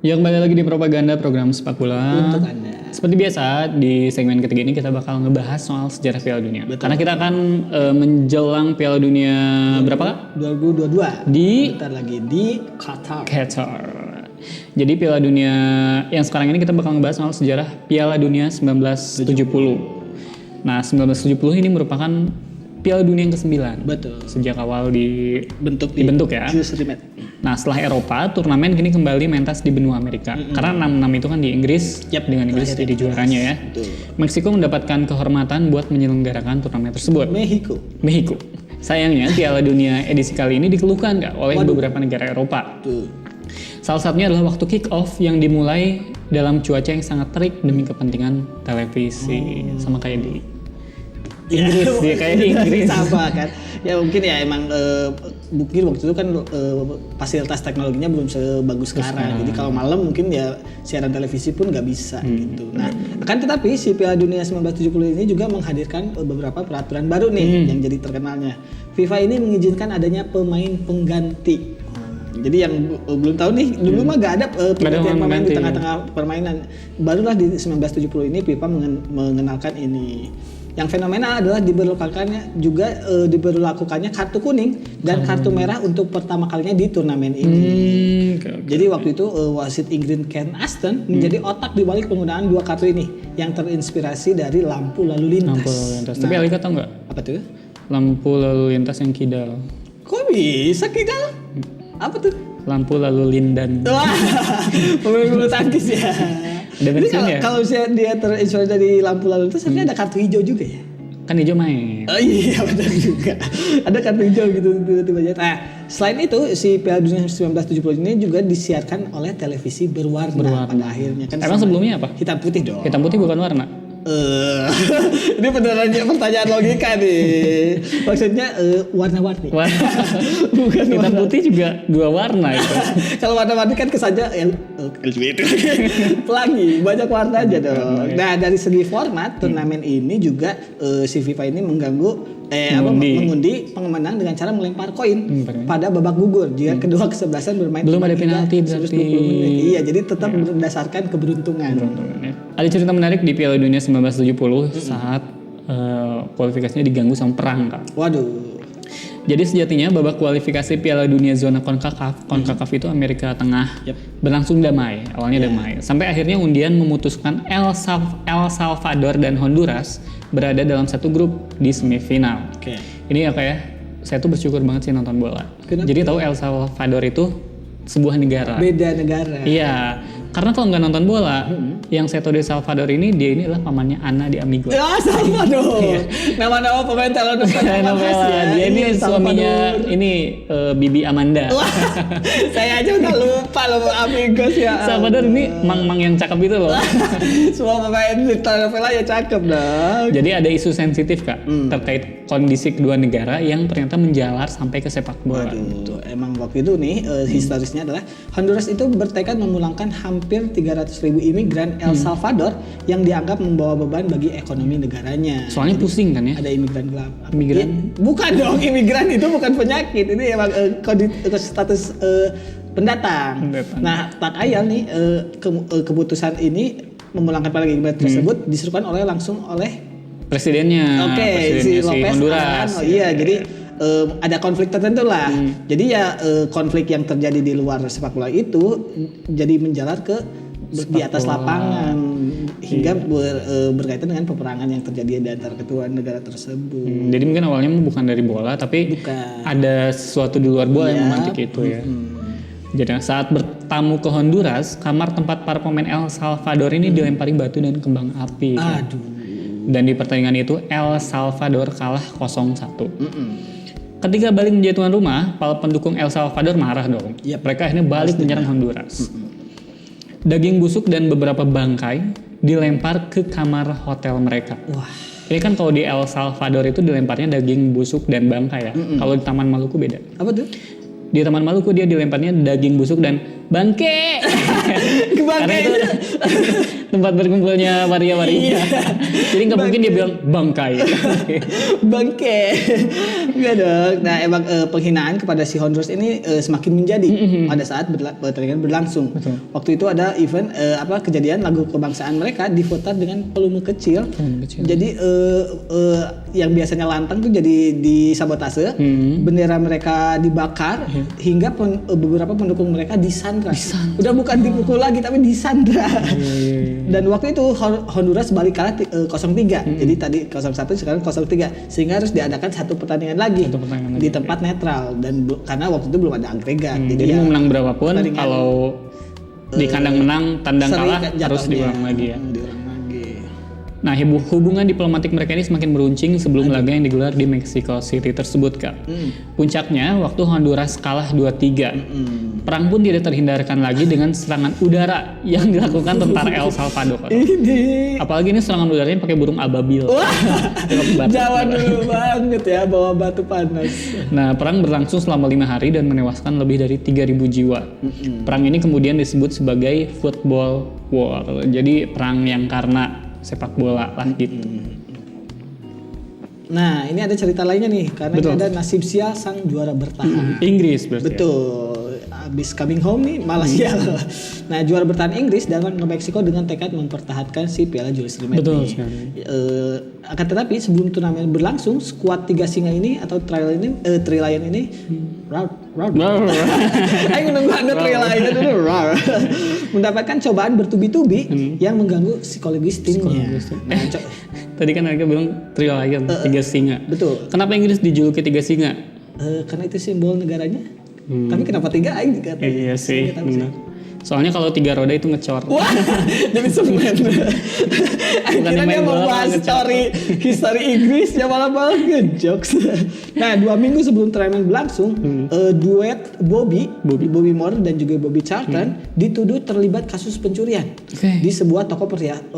Ya kembali lagi di propaganda program sepak bola. Untuk Anda. Seperti biasa di segmen ketiga ini kita bakal ngebahas soal sejarah Piala Dunia. Betul. Karena kita akan menjelang Piala Dunia berapa kak? 2022. Di Bentar lagi di Qatar. Qatar. Jadi Piala Dunia yang sekarang ini kita bakal ngebahas soal sejarah Piala Dunia 1970. Nah 1970 ini merupakan Piala Dunia yang ke-9. Betul. Sejak awal dibentuk ya. Justru Met. Nah setelah Eropa, turnamen kini kembali mentas di benua Amerika. Karena 66 itu kan di Inggris, dengan Inggris jadi juaranya ya. Betul. Meksiko mendapatkan kehormatan buat menyelenggarakan turnamen tersebut. Meksiko. Sayangnya Piala Dunia edisi kali ini dikeluhkan nggak oleh beberapa negara Eropa. Betul. Salah satunya adalah waktu kick off yang dimulai dalam cuaca yang sangat terik demi kepentingan televisi. Sama kayak di Inggris, dia kayak di Inggris. Sama kan. Ya mungkin ya emang mungkin waktu itu kan fasilitas teknologinya belum sebagus sekarang. Jadi kalau malam mungkin ya siaran televisi pun nggak bisa gitu. Nah, akan tetapi si Piala Dunia 1970 ini juga menghadirkan beberapa peraturan baru nih yang jadi terkenalnya. FIFA ini mengizinkan adanya pemain pengganti. Jadi yang belum tahu nih, dulu mah gak ada penggantian pemain di tengah-tengah permainan. Barulah di 1970 ini FIFA mengenalkan ini. Yang fenomenal adalah diberlakukannya kartu kuning dan kartu merah untuk pertama kalinya di turnamen ini. Jadi waktu itu wasit Inggris Ken Aston menjadi otak di balik penggunaan dua kartu ini yang terinspirasi dari lampu lalu lintas. Tapi Alika tau nggak? Apa tuh? Lampu lalu lintas yang kidal. Kok bisa kidal? Apa tuh? Lampu lalu lindan. Wah, pemain bulu tangkis ya. Jadi kalau dia terinspirasi dari lampu lalu lintas, sebenarnya ada kartu hijau juga ya? Kan hijau main. Oh iya benar juga. Ada kartu hijau gitu tiba-tiba aja. Nah, selain itu si Piala Dunia 1970 ini juga disiarkan oleh televisi berwarna. Pada akhirnya kan. Emang sebelumnya apa? Hitam putih dong. Hitam putih bukan warna. Ini beneran pertanyaan logika nih. Maksudnya warna-warni. Bukan hitam putih juga dua warna itu. Kalau warna-warni kan kesannya LGBT. Pelangi, banyak warna aja dong. Nah, dari segi format turnamen ini juga si FIFA ini mengundi pemenang dengan cara melempar koin pada babak gugur jika kedua kesebelasan bermain belum ada penalti berarti. Iya, jadi tetap berdasarkan keberuntungan. Ya. Ada cerita menarik di Piala Dunia 1970 saat kualifikasinya diganggu sama perang, Kak. Waduh. Jadi sejatinya babak kualifikasi Piala Dunia zona CONCACAF itu Amerika Tengah berlangsung damai, awalnya damai. Sampai akhirnya undian memutuskan El Salvador dan Honduras berada dalam satu grup di semifinal. Ini apa ya? Saya tuh bersyukur banget sih nonton bola. Kenapa? Jadi tahu El Salvador itu sebuah negara. Beda negara. Iya. Karena kalau nggak nonton bola, yang saya tahu di Salvador ini dia adalah pamannya Ana di Amigo. Ya sama dong. Nama-nama pemain telenovela. Dia ini suaminya ini Bibi Amanda. Wah, saya aja udah lupa loh Amigos ya. Salvador ini mang-mang yang cakep itu loh. Semua pemain di telenovela ya cakep dong. Jadi ada isu sensitif Kak terkait kondisi kedua negara yang ternyata menjalar sampai ke sepak bola. Waduh, emang waktu itu nih historisnya adalah Honduras itu bertekad memulangkan hampir 300.000 imigran El Salvador yang dianggap membawa beban bagi ekonomi negaranya. Soalnya pusing kan ya? Ada imigran gelap. Imigran? Bukan dong, imigran itu bukan penyakit. Ini emang status pendatang. Nah, tak ayal nih keputusan ini memulangkan para imigran tersebut diserukan langsung oleh presidennya. Si Lopez Honduras. Iya, jadi ada konflik tertentu lah. Jadi ya konflik yang terjadi di luar sepak bola itu jadi menjalar ke di atas lapangan hingga berkaitan dengan peperangan yang terjadi di antara kedua negara tersebut. Jadi mungkin awalnya bukan dari bola tapi ada sesuatu di luar bola yang memantik itu ya. Jadi saat bertamu ke Honduras, kamar tempat para pemain El Salvador ini dilempari batu dan kembang api. Aduh. Dan di pertandingan itu El Salvador kalah 0-1. Ketika balik menjadi tuan rumah, para pendukung El Salvador marah dong. Mereka akhirnya balik menyerang Honduras. Daging busuk dan beberapa bangkai dilempar ke kamar hotel mereka. Wah. Ini kan kalau di El Salvador itu dilemparnya daging busuk dan bangkai ya. Kalau di Taman Maluku beda. Apa tuh? Di Taman Maluku dia dilemparnya daging busuk dan bangke. Bangke. Tempat berkumpulnya waria-waria. Jadi nggak mungkin dia bilang bangkai. Bangke. Enggak dong. Nah, emang penghinaan kepada si Honduras ini semakin menjadi pada saat pertandingan berlangsung. Betul. Waktu itu ada event kejadian lagu kebangsaan mereka diputar dengan volume kecil. Jadi yang biasanya lantang tuh jadi disabotase, bendera mereka dibakar hingga beberapa pendukung mereka disandra. Udah bukan dipukul lagi tapi disandra. Dan waktu itu Honduras balik kalah 0-3. Jadi tadi 0-1 sekarang 0-3 sehingga harus diadakan satu pertandingan lagi di tempat netral dan karena waktu itu belum ada agregat. Jadi mau menang berapapun kalau di kandang menang tandang kalah harus diulang lagi ya. Nah, hubungan diplomatik mereka ini semakin meruncing sebelum laga yang digelar di Mexico City tersebut, Kak. Puncaknya waktu Honduras kalah 2-3. Perang pun tidak terhindarkan lagi dengan serangan udara yang dilakukan tentara El Salvador. Apalagi ini serangan udaranya pakai burung ababil. Jawa dulu banget ya, bawa batu panas. Nah, perang berlangsung selama 5 hari dan menewaskan lebih dari 3.000 jiwa. Perang ini kemudian disebut sebagai Football War. Jadi perang yang karena sepak bola lah gitu. Nah, ini ada cerita lainnya nih karena ini ada nasib sial sang juara bertahan. Inggris berarti. Betul. Abis coming home nih malah sial. Nah, juara bertahan Inggris datang ke Meksiko dengan tekad mempertahankan si Piala Jules Rimet. Betul sekali. Akan tetapi sebelum turnamen berlangsung, skuad 3 singa ini atau Tri-Lion ini ayo nunggu anda Tri-Lion dulu mendapatkan cobaan bertubi-tubi yang mengganggu psikologis timnya. Nah, tadi kan mereka bilang Tri-Lion, 3 singa. Betul. Kenapa Inggris dijuluki 3 singa? Karena itu simbol negaranya. Tapi kenapa 3 aing dikatakan? Iya sih, benar. Soalnya kalau 3 roda itu ngecor. Wah, jadi semen. Akhirnya dia membahas history Inggris, ya malah ngejokes. Nah, 2 minggu sebelum turnamen berlangsung, duet Bobby Moore dan juga Bobby Charlton dituduh terlibat kasus pencurian di sebuah toko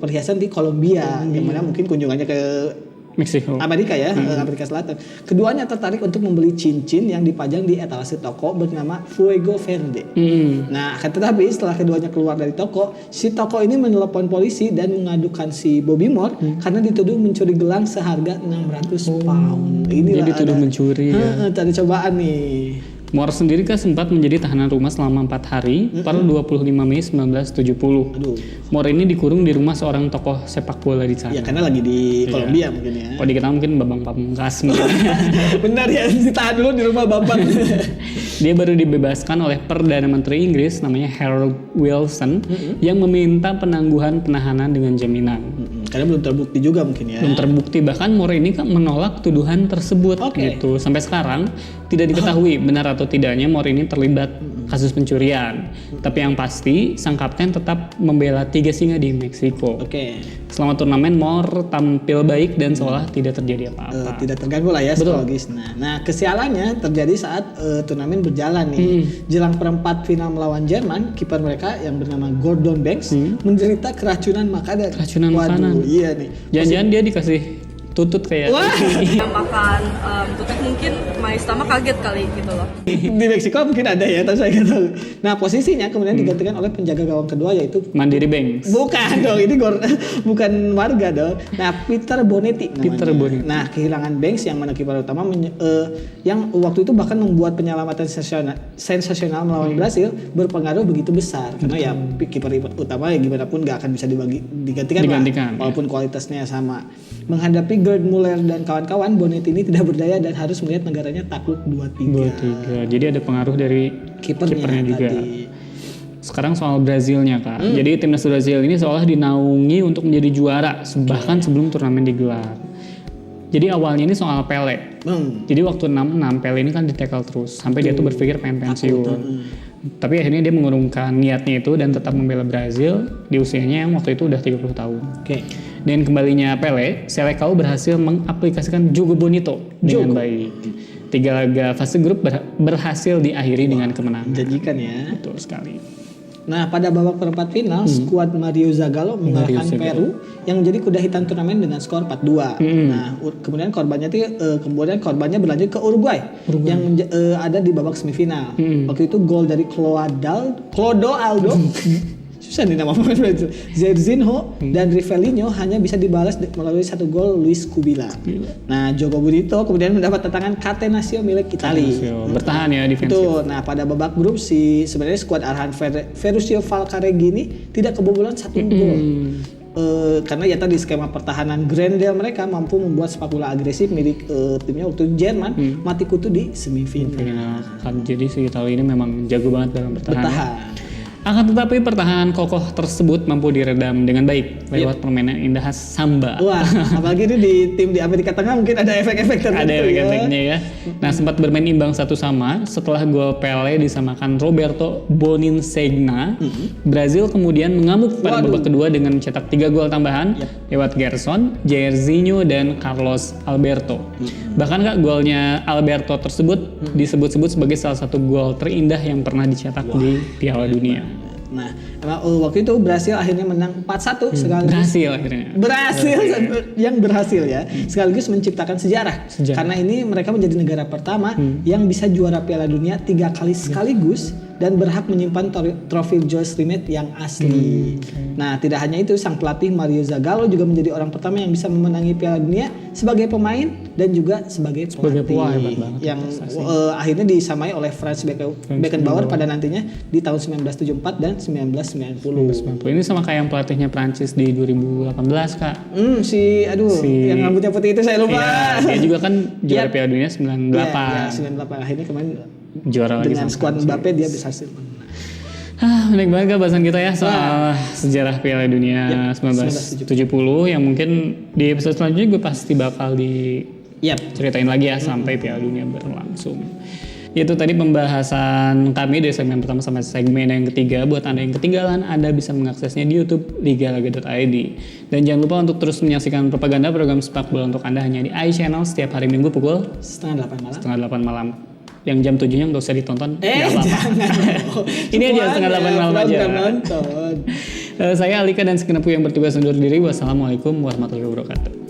perhiasan di Kolombia, yang mana mungkin kunjungannya ke Meksiko. Amerika ya, Amerika Selatan. Keduanya tertarik untuk membeli cincin yang dipajang di etalase toko bernama Fuego Verde. Nah, tetapi setelah keduanya keluar dari toko, si toko ini menelepon polisi dan mengadukan si Bobby Moore karena dituduh mencuri gelang seharga 600 pound. Inilah jadi dituduh mencuri ya. Ada cobaan nih. Moore sendiri kan sempat menjadi tahanan rumah selama 4 hari pada 25 Mei 1970. Moore ini dikurung di rumah seorang tokoh sepak bola di sana. Ya karena lagi di Kolombia mungkin ya. Kalau dikenal mungkin Babang Pamungkas mungkin. Benar ya, ditahan dulu di rumah Babang. Dia baru dibebaskan oleh Perdana Menteri Inggris namanya Harold Wilson yang meminta penangguhan penahanan dengan jaminan. Karena belum terbukti juga mungkin ya. Belum terbukti, bahkan Moore ini kan menolak tuduhan tersebut gitu. Sampai sekarang tidak diketahui benar atau tidaknya Moore ini terlibat kasus pencurian. Tapi yang pasti sang kapten tetap membela 3 singa di Meksiko. Selama turnamen Moore tampil baik dan seolah tidak terjadi apa-apa. Tidak terganggu lah ya psikologis. Nah, kesialannya terjadi saat turnamen berjalan nih. Jelang perempat final melawan Jerman, kiper mereka yang bernama Gordon Banks menderita keracunan makanan. Makanan. Iya nih. Jangan-jangan dia dikasih tutut kayak yang makan tutut mungkin Maestama kaget kali gitu loh. Di Meksiko mungkin ada ya, tapi saya nggak tahu. Nah, posisinya kemudian digantikan oleh penjaga gawang kedua yaitu Mandiri Banks. Bukan dong, ini bukan warga dong. Nah, Peter Bonetti namanya. Nah, kehilangan Banks yang mana kiper utama yang waktu itu bahkan membuat penyelamatan sensasional melawan Brasil berpengaruh begitu besar karena ya kiper utama ya gimana pun nggak akan bisa digantikan. Lah, walaupun kualitasnya sama. Menghadapi Gerd Muller dan kawan-kawan, Bonetti ini tidak berdaya dan harus melihat negaranya takluk 2-3. Jadi ada pengaruh dari kipernya juga. Sekarang soal Brazilnya, Kak. Jadi timnas Brazil ini seolah dinaungi untuk menjadi juara bahkan sebelum turnamen digelar. Jadi awalnya ini soal Pele. Jadi waktu 6 Pele ini kan ditekel terus sampai dia tuh berpikir pengen pensiun. Tapi akhirnya dia mengurungkan niatnya itu dan tetap membela Brazil di usianya yang waktu itu udah 30 tahun. Dan kembalinya Pele, Selecao berhasil mengaplikasikan Jogo Bonito dengan baik. 3 laga fase grup berhasil diakhiri dengan kemenangan. Menjanjikan ya. Betul sekali. Nah, pada babak perempat final, skuad Mario Zagallo mengalahkan Peru yang menjadi kuda hitam turnamen dengan skor 4-2. Nah, kemudian korbannya berlanjut ke Uruguay. Yang ada di babak semifinal. Waktu itu gol dari Clodoaldo susah nih nama pemain Brazil. Jairzinho dan Rivellino hanya bisa dibalas melalui 1 gol Luis Kubila. Nah, Jogo Bonito kemudian mendapat tantangan Catenaccio milik Italia. Bertahan ya defensif. Betul. Nah, pada babak grup sebenarnya skuad arahan Ferruccio Valcareggi ini tidak kebobolan 1 gol. Karena ya tadi skema pertahanan Grendel mereka mampu membuat sepak bola agresif milik timnya waktu Jerman mati kutu di semifinal. Jadi si Italia ini memang jago banget dalam bertahan. Akan tetapi pertahanan kokoh tersebut mampu diredam dengan baik lewat permainan indah Samba. Wah, apalagi ini di tim di Amerika Tengah mungkin ada efek-efek tertentu. Ada efek-efeknya ya. Nah, sempat bermain imbang 1-1 setelah gol Pele disamakan Roberto Boninsegna. Brazil kemudian mengamuk pada babak kedua dengan mencetak 3 gol tambahan lewat Gerson, Jairzinho dan Carlos Alberto. Bahkan Kak, golnya Alberto tersebut disebut-sebut sebagai salah satu gol terindah yang pernah dicetak di Piala Dunia. Nah, waktu itu Brasil akhirnya menang 4-1 sekaligus. Berhasil yang berhasil ya. Sekaligus menciptakan sejarah. Karena ini mereka menjadi negara pertama yang bisa juara Piala Dunia 3 kali sekaligus dan berhak menyimpan trofi Jules Rimet yang asli. Nah, tidak hanya itu, sang pelatih Mario Zagallo juga menjadi orang pertama yang bisa memenangi Piala Dunia sebagai pemain dan juga sebagai pelatih. Yang akhirnya disamai oleh Franz Beckenbauer pada nantinya di tahun 1974 dan 1990. Ini sama kayak yang pelatihnya Prancis di 2018, Kak. Yang rambutnya putih itu saya lupa. Iya, dia juga kan juara Piala Dunia 98. 98 akhirnya kemarin juara lagi dengan skuad Mbappe dia bisa hasil. Menarik banget Kak bahasan kita ya soal sejarah Piala Dunia 1970 yang mungkin di episode selanjutnya gue pasti bakal ceritain lagi ya sampai Piala Dunia berlangsung. Itu tadi pembahasan kami dari segmen pertama sampai segmen yang ketiga. Buat Anda yang ketinggalan, Anda bisa mengaksesnya di YouTube ligalaga.id. Dan jangan lupa untuk terus menyaksikan propaganda program sepak bola untuk Anda hanya di iChannel setiap hari Minggu pukul setengah 8 malam. Yang jam 7-nya nggak usah ditonton. Jangan. Ini aja setengah 8 malam aja. Saya Alika dan segenap yang bertugas undur diri. Wassalamualaikum warahmatullahi wabarakatuh.